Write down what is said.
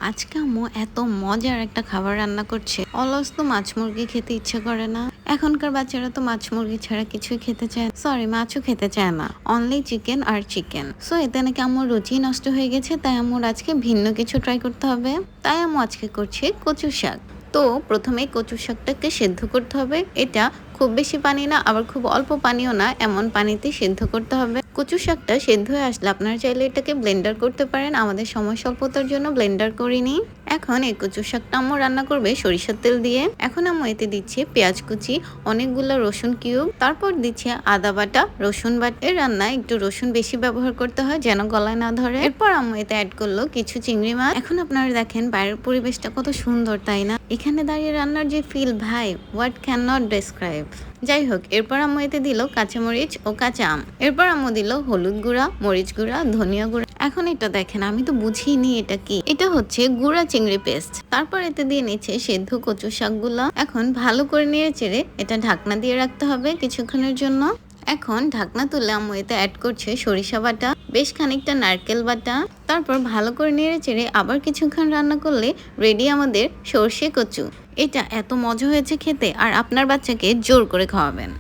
আজকে আম্মু এত মজার একটা খাবার রান্না করছে। অলস তো মাছ মুরগি খেতে ইচ্ছে করে না। এখনকার বাচ্চারা তো মাছ মুরগি ছাড়া কিছুই খেতে চায় না। সরি, মাছও খেতে চায় না, অনলি চিকেন আর চিকেন। সো এতে নাকি আম্মুর রুচি নষ্ট হয়ে গেছে, তাই আম্মুর আজকে ভিন্ন কিছু ট্রাই করতে হবে। তাই আম্মু আজকে করছে কচু শাক। তো প্রথমে কচু শাকটাকে সেদ্ধ করতে হবে। এটা খুব বেশি পানি না, আবার খুব অল্প পানিও না, এমন পানিতে সেদ্ধ করতে হবে। কচু শাকটা সেদ্ধ হয়ে আসলে আপনারা চাইলে এটাকে ব্লেন্ডার করতে পারেন। আমাদের সময় স্বল্পতার জন্য ব্লেন্ডার করিনি। এখন এই কচু শাকটা আম্মু রান্না করবে সরিষার তেল দিয়ে। এখন আম্মু এতে দিচ্ছে পেঁয়াজ কুচি, অনেকগুলো রসুন কিউব, তারপর দিচ্ছে আদা বাটা, রসুন বাটা। এর রান্নায় একটু রসুন বেশি ব্যবহার করতে হয় যেন গলায় না ধরে। এরপর আম্মু এতে অ্যাড করলো কিছু চিংড়ি মাছ। এখন আপনারা দেখেন বাইরের পরিবেশটা কত সুন্দর, তাই না? এখানে দাঁড়িয়ে রান্নার যে ফিল, ভাই, হোয়াট ক্যান নট ডেসক্রাইব। যাই হোক, এরপর আম্মু এতে দিল কাঁচামরিচ ও কাঁচা আম। এরপর আম্মু দিল হলুদ গুঁড়া, মরিচ গুঁড়া, ধনিয়া গুঁড়া। এখন এটা দেখেন, আমি তো বুঝিনি এটা কি। এটা হচ্ছে গুঁড়া চিংড়ি পেস্ট। তারপর এতে দিয়ে নিচ্ছে সেদ্ধ কচু শাকগুলা। এখন ভালো করে নেড়ে চেড়ে এটা ঢাকনা দিয়ে রাখতে হবে কিছুক্ষণের জন্য। এখন ঢাকনা তুলে আম্মু এতে অ্যাড করছে সরিষা বাটা, বেশ খানিকটা নারকেল বাটা। তারপর ভালো করে নেড়ে চেড়ে আবার কিছুক্ষণ রান্না করলে রেডি আমাদের সর্ষে কচু। এটা এত মজা হয়েছে খেতে, আর আপনার বাচ্চাকে জোর করে খাওয়াবেন।